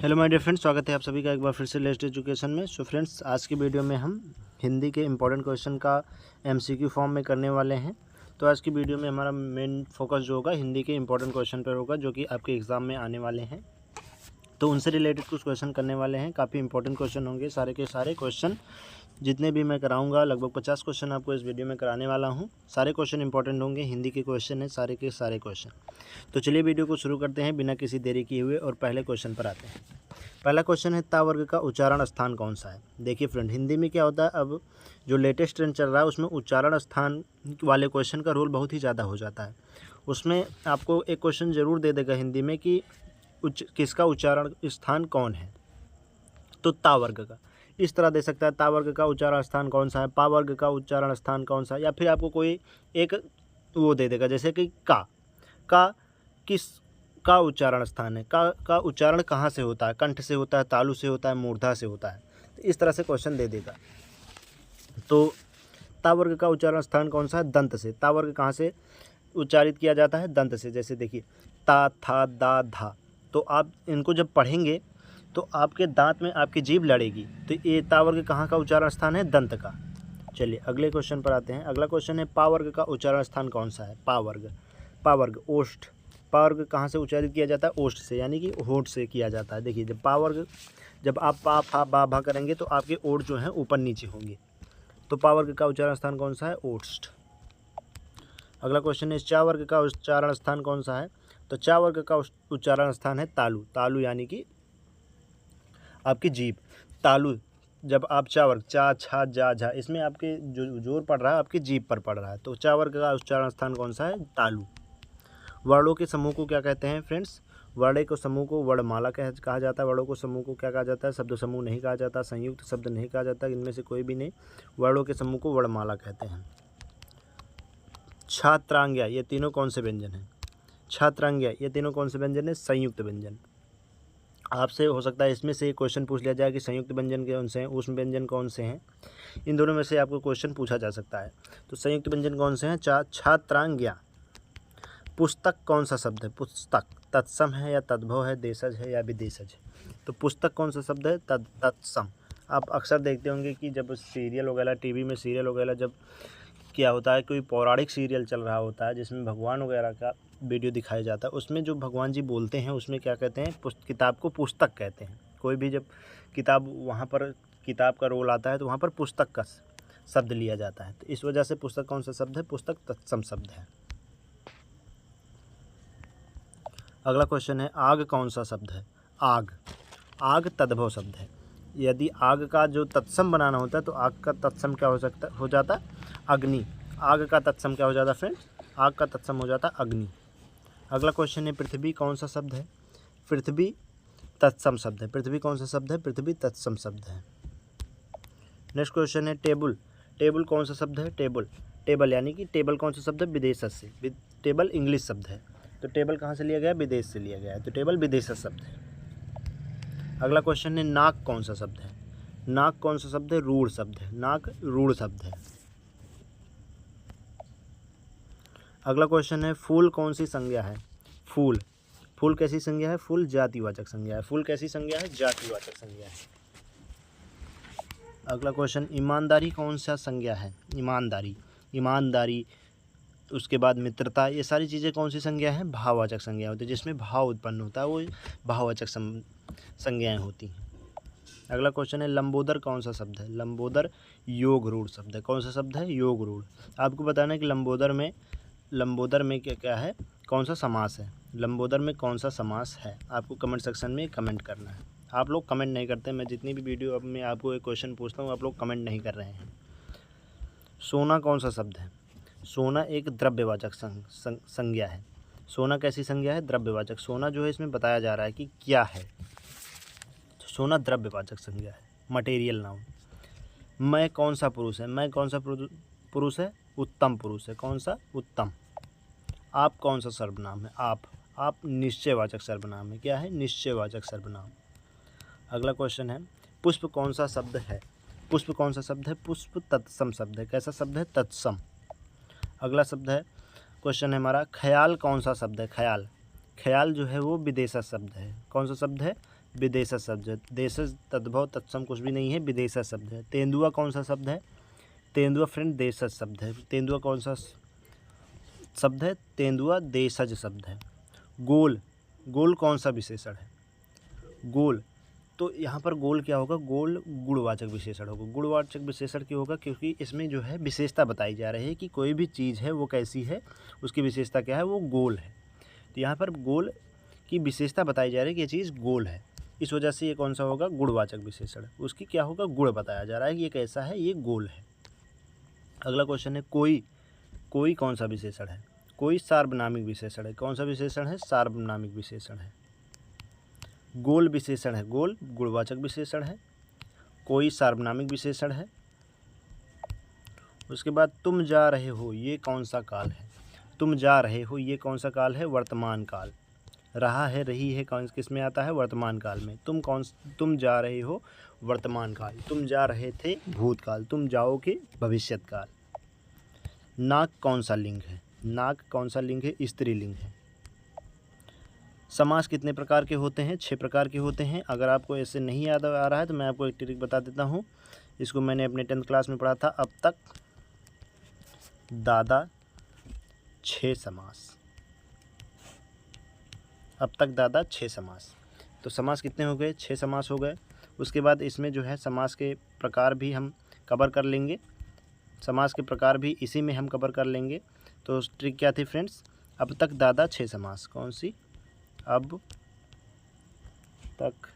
Hello my dear friends, स्वागत है आप सभी का एक बार फिर से लेटेस्ट एजुकेशन में। सो फ्रेंड्स, आज की वीडियो में हम हिंदी के इंपॉर्टेंट क्वेश्चन का एमसीक्यू फॉर्म में करने वाले हैं। तो आज की वीडियो में हमारा मेन फोकस जो होगा हिंदी के इंपॉर्टेंट क्वेश्चन पर होगा, जो कि आपके एग्ज़ाम में आने वाले हैं। तो उनसे रिलेटेड कुछ क्वेश्चन करने वाले हैं। काफ़ी इंपॉर्टेंट क्वेश्चन होंगे, सारे के सारे क्वेश्चन जितने भी मैं कराऊंगा, लगभग 50 क्वेश्चन आपको इस वीडियो में कराने वाला हूं। सारे क्वेश्चन इंपॉर्टेंट होंगे, हिंदी के क्वेश्चन हैं सारे के सारे क्वेश्चन। तो चलिए वीडियो को शुरू करते हैं बिना किसी देरी किए हुए और पहले क्वेश्चन पर आते हैं। पहला क्वेश्चन है, ता वर्ग का उच्चारण स्थान कौन सा है। देखिए फ्रेंड, हिंदी में क्या होता है, अब जो लेटेस्ट ट्रेंड चल रहा है उसमें उच्चारण स्थान वाले क्वेश्चन का रोल बहुत ही ज़्यादा हो जाता है। उसमें आपको एक क्वेश्चन ज़रूर दे देगा हिंदी में कि किसका उच्चारण स्थान कौन है। तो ता वर्ग का इस तरह दे सकता है, ता वर्ग का उच्चारण स्थान कौन सा है, पा वर्ग का उच्चारण स्थान कौन सा है, या फिर आपको कोई एक वो दे देगा जैसे कि का किस का उच्चारण स्थान है, का उच्चारण कहाँ से होता है, कंठ से होता है, तालु से होता है, मूर्धा से होता है। तो इस तरह से क्वेश्चन दे देगा। तो ता वर्ग का उच्चारण स्थान कौन सा है, दंत से। ता वर्ग कहाँ से उच्चारित किया जाता है, दंत से। जैसे देखिए ता, था, दा, धा। तो आप इनको जब पढ़ेंगे तो आपके दांत में आपकी जीभ लड़ेगी। तो ये ता वर्ग कहाँ का उच्चारण स्थान है, दंत का। चलिए अगले क्वेश्चन पर आते हैं। अगला क्वेश्चन है, पा वर्ग का उच्चारण स्थान कौन सा है। पा वर्ग ओष्ठ। पा वर्ग कहाँ से उच्चारित किया जाता है, ओष्ठ से, यानी कि होठ से किया जाता है। देखिए जब आप पा फा बा भा करेंगे तो आपके ओठ जो हैं ऊपर नीचे होंगे। तो पा वर्ग का उच्चारण स्थान कौन सा है, ओष्ठ। अगला क्वेश्चन है, चा वर्ग का उच्चारण स्थान कौन सा है। तो चा वर्ग का उच्चारण स्थान है तालु यानी कि आपकी जीभ। तालु जब आप चा वर्ग, चा छा जा झा, इसमें आपके जो जोर पड़ रहा है आपकी जीभ पर पड़ रहा है। तो चा वर्ग का उच्चारण स्थान कौन सा है, तालु। वर्णों के समूह को क्या कहते हैं फ्रेंड्स, वर्ण के समूह को वर्णमाला कहा जाता है। वर्णों को समूह को क्या कहा जाता है, शब्द समूह नहीं कहा जाता, संयुक्त शब्द नहीं कहा जाता, इनमें से कोई भी नहीं। वर्णों के समूह को वर्णमाला कहते हैं। छात्रांग्या, ये तीनों कौन से व्यंजन हैं। छात्रांग्या, ये तीनों कौन से व्यंजन है, संयुक्त व्यंजन। आपसे हो सकता है इसमें से क्वेश्चन पूछ लिया जाए कि संयुक्त व्यंजन कौन से हैं, उष्म व्यंजन कौन से हैं। इन दोनों में से आपको क्वेश्चन पूछा जा सकता है। तो संयुक्त व्यंजन कौन से हैं, छात्रांग्या। पुस्तक कौन सा शब्द है, पुस्तक तत्सम है या तद्भव है, देशज है या विदेशज है। तो पुस्तक कौन सा शब्द है, तत्सम। आप अक्सर देखते होंगे कि जब सीरियल वगैरह, टीवी में सीरियल वगैरह जब क्या होता है, कोई पौराणिक सीरियल चल रहा होता है जिसमें भगवान वगैरह का वीडियो दिखाया जाता है, उसमें जो भगवान जी बोलते हैं उसमें क्या कहते हैं, किताब को पुस्तक कहते हैं। कोई भी जब किताब वहाँ पर किताब का रोल आता है तो वहाँ पर पुस्तक का शब्द लिया जाता है। तो इस वजह से पुस्तक कौन सा शब्द है, पुस्तक तत्सम शब्द है। अगला क्वेश्चन है, आग कौन सा शब्द है। आग तद्भव शब्द है। यदि आग का जो तत्सम बनाना होता है तो आग का तत्सम क्या हो जाता है, अग्नि। आग का तत्सम क्या हो जाता है फ्रेंड्स, आग का तत्सम हो जाता है अग्नि। अगला क्वेश्चन है, पृथ्वी कौन सा शब्द है। पृथ्वी तत्सम शब्द है। पृथ्वी कौन सा शब्द है, पृथ्वी तत्सम शब्द है। नेक्स्ट क्वेश्चन है, टेबल कौन सा शब्द है। टेबल यानी कि टेबल कौन सा शब्द है, विदेश से। टेबल इंग्लिश शब्द है, तो टेबल कहाँ से लिया गया, विदेश से लिया गया है, तो टेबल विदेश शब्द है। अगला क्वेश्चन है, नाक कौन सा शब्द है। नाक कौन सा शब्द है, रूढ़ शब्द है। नाक रूढ़ शब्द है। अगला क्वेश्चन है, फूल कौन सी संज्ञा है। फूल कैसी संज्ञा है, फूल जातिवाचक संज्ञा है। फूल कैसी संज्ञा है, जातिवाचक संज्ञा है। अगला क्वेश्चन, ईमानदारी कौन सा संज्ञा है। ईमानदारी, उसके बाद मित्रता, ये सारी चीज़ें कौन सी संज्ञा हैं, भाववाचक संज्ञा होती है। जिसमें भाव उत्पन्न होता है वो भाववाचक संज्ञाएं होती हैं। अगला क्वेश्चन है, लंबोदर कौन सा शब्द है। लंबोदर योग रूढ़ शब्द है। कौन सा शब्द है, योग रूढ़। आपको बताना है कि लंबोदर में क्या है, कौन सा समास है। लंबोदर में कौन सा समास है, आपको कमेंट सेक्शन में कमेंट करना है। आप लोग कमेंट नहीं करते, मैं जितनी भी वीडियो अब मैं आपको एक क्वेश्चन पूछता हूँ आप लोग कमेंट नहीं कर रहे हैं। सोना कौन सा शब्द है। सोना एक द्रव्यवाचक संज्ञा है। सोना कैसी संज्ञा है, द्रव्यवाचक। सोना जो है इसमें बताया जा रहा है कि क्या है, तो सोना द्रव्यवाचक संज्ञा है, मटेरियल नाउन। मैं कौन सा पुरुष है। मैं कौन सा पुरुष है, उत्तम पुरुष है। कौन सा, उत्तम। आप कौन सा सर्वनाम है, आप निश्चयवाचक सर्वनाम है। क्या है, निश्चयवाचक सर्वनाम। अगला क्वेश्चन है, पुष्प कौन सा शब्द है। पुष्प कौन सा शब्द है, पुष्प तत्सम शब्द है। कैसा शब्द है, तत्सम। अगला शब्द है, क्वेश्चन है हमारा, ख्याल कौन सा शब्द है। ख्याल जो है वो विदेशज शब्द है। कौन सा शब्द है, विदेशज शब्द है। देशज तद्भव तत्सम कुछ भी नहीं है, विदेशज शब्द है। तेंदुआ कौन सा शब्द है? तेंदुआ फ्रेंड देशज शब्द है। तेंदुआ कौन सा शब्द है? तेंदुआ देशज शब्द है। गोल, गोल कौन सा विशेषण है? गोल, तो यहाँ पर गोल क्या होगा? गोल गुणवाचक विशेषण होगा। गुणवाचक विशेषण क्यों होगा? क्योंकि इसमें जो है विशेषता बताई जा रही है कि कोई भी चीज़ है वो कैसी है, उसकी विशेषता क्या है, वो गोल है। तो यहाँ पर गोल की विशेषता बताई जा रही है कि ये चीज़ गोल है, इस वजह से ये कौन सा होगा? गुणवाचक विशेषण। उसकी क्या होगा? गुण बताया जा रहा है कि ये कैसा है, ये गोल है। अगला क्वेश्चन है कोई, कोई कौन सा विशेषण है? कोई सार्वनामिक विशेषण है। कौन सा विशेषण है? सार्वनामिक विशेषण है। गोल विशेषण है, गोल गुणवाचक विशेषण है। कोई सार्वनामिक विशेषण है। उसके बाद तुम जा रहे हो, ये कौन सा काल है? तुम जा रहे हो, ये कौन सा काल है? वर्तमान काल। रहा है, रही है, कौन किस में आता है? वर्तमान काल में। तुम जा रहे हो, वर्तमान काल। तुम जा रहे थे, भूतकाल। तुम जाओगे, भविष्यत काल। नाक कौन सा लिंग है? नाक कौन सा लिंग है? स्त्रीलिंग है। समास कितने प्रकार के होते हैं? 6 प्रकार के होते हैं। अगर आपको ऐसे नहीं याद आ रहा है तो मैं आपको एक ट्रिक बता देता हूँ। इसको मैंने अपने 10th क्लास में पढ़ा था। अब तक, दादा, 6 समास। अब तक दादा 6 समास। तो समास कितने हो गए? 6 समास हो गए। उसके बाद इसमें जो है समास के प्रकार भी हम कवर कर लेंगे। समास के प्रकार भी इसी में हम कवर कर लेंगे। तो ट्रिक क्या थी फ्रेंड्स? अब तक दादा 6 समास। कौन सी? अब तक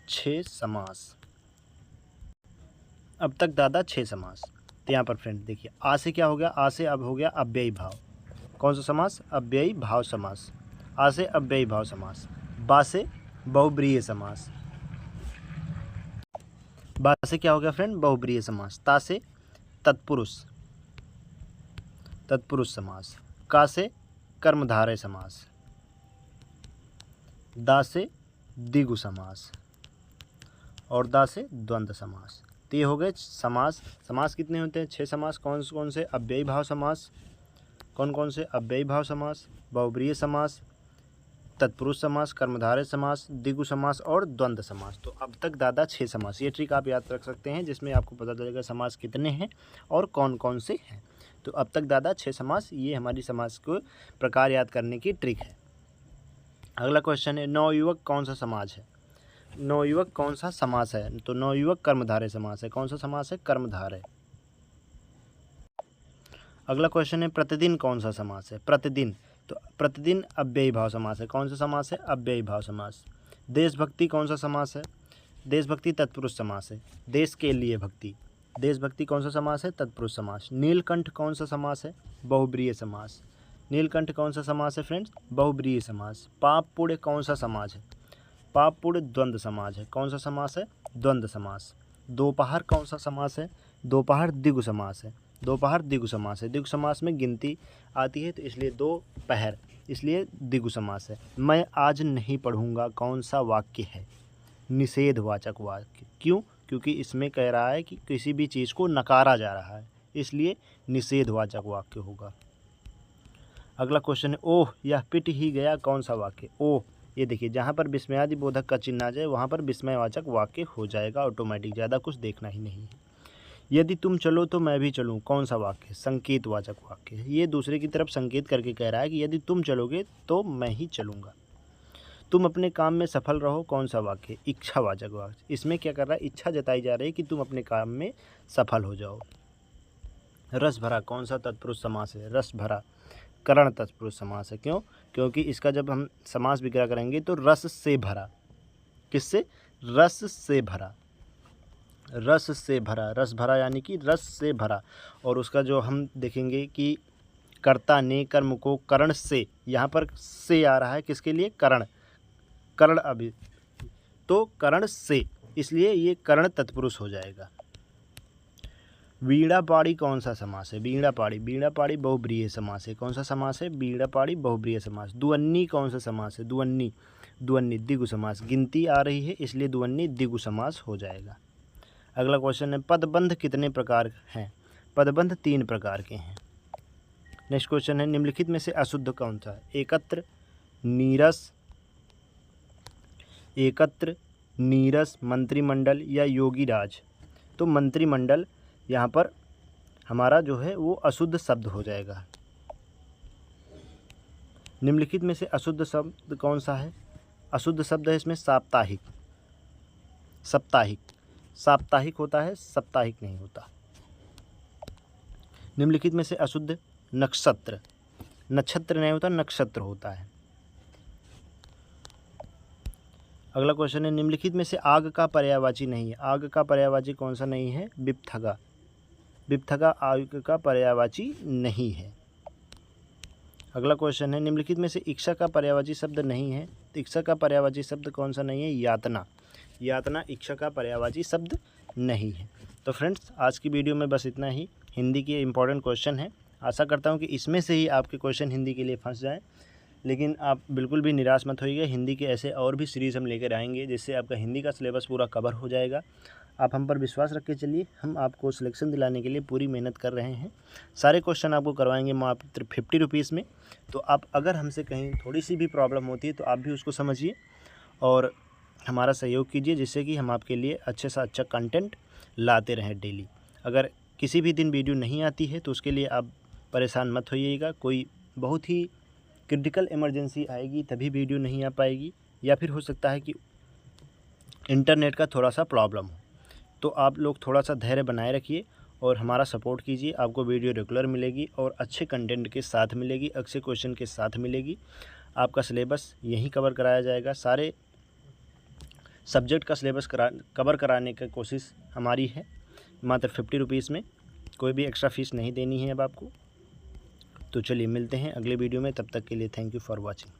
6 समास। अब तक दादा 6 समास। तो यहाँ पर फ्रेंड देखिए, आ से क्या हो गया? आ से अब हो गया अव्ययी भाव। कौन सा समास? अव्ययी भाव समास। आ से अव्ययी भाव समास। बा से बहुब्रीहि समास। बा से क्या हो गया फ्रेंड? बहुब्रीहि समास। ता से तत्पुरुष, तत्पुरुष समास। का से कर्मधारय समास। दा से द्विगु समास। और दा से द्वंद्व समास। तो ये हो गए समास। समास कितने होते हैं? 6 समास। कौन कौन से? अव्ययी भाव समास। कौन कौन से? अव्ययी भाव समास, बहुब्रीहि समास, तत्पुरुष समास, कर्मधारय समास, द्विगु समास और द्वंद्व समास। तो अब तक दादा 6 समास। ये ट्रिक आप याद रख सकते हैं, जिसमें आपको पता चलेगा समास कितने हैं और कौन कौन से हैं। तो अब तक दादा 6 समास, ये हमारी समास को प्रकार याद करने की ट्रिक है। अगला क्वेश्चन है नवयुवक कौन सा समाज है? नवयुवक कौन सा समास है? तो नवयुवक कर्मधारय समास है। कौन सा समास है? कर्मधारय। अगला क्वेश्चन है प्रतिदिन कौन सा समास है? प्रतिदिन, तो प्रतिदिन अव्ययी भाव समास है। कौन सा समास है? अव्ययी भाव समास। देशभक्ति कौन सा समास है? देशभक्ति तत्पुरुष समास है। देश के लिए भक्ति, देशभक्ति कौन सा समास है? तत्पुरुष समास। नीलकंठ कौन सा समास है? बहुब्रीहि समास। नीलकंठ कौन सा समास है फ्रेंड्स? बहुब्रीहि समास। पाप पुण्य कौन सा समास है? पाप पुण्य द्वंद्व समास है। कौन सा समास है? द्वंद्व समास। दोपहर कौन सा समास है? दोपहर द्विगु समास है। दोपहर द्विगु समास है। द्विगु समास में गिनती आती है, तो इसलिए दोपहर, इसलिए द्विगु समास है। मैं आज नहीं पढ़ूंगा कौन सा वाक्य है? निषेधवाचक वाक्य। क्यों? क्योंकि इसमें कह रहा है कि किसी भी चीज़ को नकारा जा रहा है, इसलिए निषेधवाचक वाक्य होगा। अगला क्वेश्चन है ओह यह पिट ही गया कौन सा वाक्य? ओह, ये देखिए, जहाँ पर विस्मयादि बोधक का चिन्ह आ जाए वहाँ पर विस्मयवाचक वाक्य हो जाएगा ऑटोमेटिक, ज़्यादा कुछ देखना ही नहीं है। यदि तुम चलो तो मैं भी चलूँ कौन सा वाक्य है? संकेतवाचक वाक्य है। ये दूसरे की तरफ संकेत करके कह रहा है कि यदि तुम चलोगे तो मैं ही चलूँगा। तुम अपने काम में सफल रहो कौन सा वाक्य? इच्छावाचक वाक्य। इसमें क्या कर रहा है? इच्छा जताई जा रही है कि तुम अपने काम में सफल हो जाओ। रस भरा कौन सा तत्पुरुष समास है? रस भरा करण तत्पुरुष समास है। क्यों? क्योंकि इसका जब हम समास विग्रह करेंगे तो रस से भरा, किससे? रस से भरा, रस से भरा, रस भरा यानी कि रस से भरा। और उसका जो हम देखेंगे कि कर्ता ने कर्म को करण से, यहाँ पर से आ रहा है किसके लिए? करण, करण अभी, तो करण से, इसलिए ये करण तत्पुरुष हो जाएगा। वीणा पाड़ी कौन सा समास है? वीणा पाड़ी, वीणा पाड़ी बहुब्रीहि समास है। कौन सा समास है? वीणा पाड़ी बहुब्रीहि समास। दुअन्नी कौन सा समास है? दुअन्नी, दुअन्नी द्विगु समास। गिनती आ रही है इसलिए दुअन्नी द्विगु समास हो जाएगा। अगला क्वेश्चन है पदबंध कितने प्रकार हैं? पदबंध 3 प्रकार के हैं। नेक्स्ट क्वेश्चन है निम्नलिखित में से अशुद्ध कौन सा है? एकत्र, नीरस, एकत्र, नीरस, मंत्रिमंडल या योगी राज। तो मंत्रिमंडल यहाँ पर हमारा जो है वो अशुद्ध शब्द हो जाएगा। निम्नलिखित में से अशुद्ध शब्द कौन सा है? अशुद्ध शब्द है इसमें साप्ताहिक। साप्ताहिक, साप्ताहिक होता है, साप्ताहिक नहीं होता। निम्नलिखित में से अशुद्ध नक्षत्र, नक्षत्र नहीं होता, नक्षत्र होता है। अगला क्वेश्चन है, निम्नलिखित में से आग का पर्यायवाची नहीं है। आग का पर्यायवाची कौन सा नहीं है? विपथगा। विपथगा आग का पर्यायवाची नहीं है। अगला क्वेश्चन है, निम्नलिखित में से इच्छा का पर्यायवाची शब्द नहीं है। तो इच्छा का पर्यायवाची शब्द कौन सा नहीं है? यातना। यातना इच्छा का पर्यायवाची शब्द नहीं है। तो फ्रेंड्स, आज की वीडियो में बस इतना ही। हिंदी के इंपॉर्टेंट क्वेश्चन है, आशा करता हूँ कि इसमें से ही आपके क्वेश्चन हिंदी के लिए फंस जाएँ। लेकिन आप बिल्कुल भी निराश मत होइए, हिंदी के ऐसे और भी सीरीज़ हम लेकर आएंगे जिससे आपका हिंदी का सिलेबस पूरा कवर हो जाएगा। आप हम पर विश्वास रख के चलिए, हम आपको सिलेक्शन दिलाने के लिए पूरी मेहनत कर रहे हैं। सारे क्वेश्चन आपको करवाएंगे मात्र 50 रुपीज़ में। तो आप अगर हमसे कहीं थोड़ी सी भी प्रॉब्लम होती है तो आप भी उसको समझिए और हमारा सहयोग कीजिए, जिससे कि हम आपके लिए अच्छे से अच्छा कंटेंट लाते रहें डेली। अगर किसी भी दिन वीडियो नहीं आती है तो उसके लिए आप परेशान मत होइएगा। कोई बहुत ही क्रिटिकल इमरजेंसी आएगी तभी वीडियो नहीं आ पाएगी, या फिर हो सकता है कि इंटरनेट का थोड़ा सा प्रॉब्लम हो। तो आप लोग थोड़ा सा धैर्य बनाए रखिए और हमारा सपोर्ट कीजिए। आपको वीडियो रेगुलर मिलेगी और अच्छे कंटेंट के साथ मिलेगी, अच्छे क्वेश्चन के साथ मिलेगी। आपका सिलेबस यहीं कवर कराया जाएगा। सारे सब्जेक्ट का सिलेबस कवर कराने की कोशिश हमारी है, मात्र 50 रुपीज़ में। कोई भी एक्स्ट्रा फीस नहीं देनी है अब आपको। तो चलिए मिलते हैं अगले वीडियो में, तब तक के लिए थैंक यू फॉर वॉचिंग।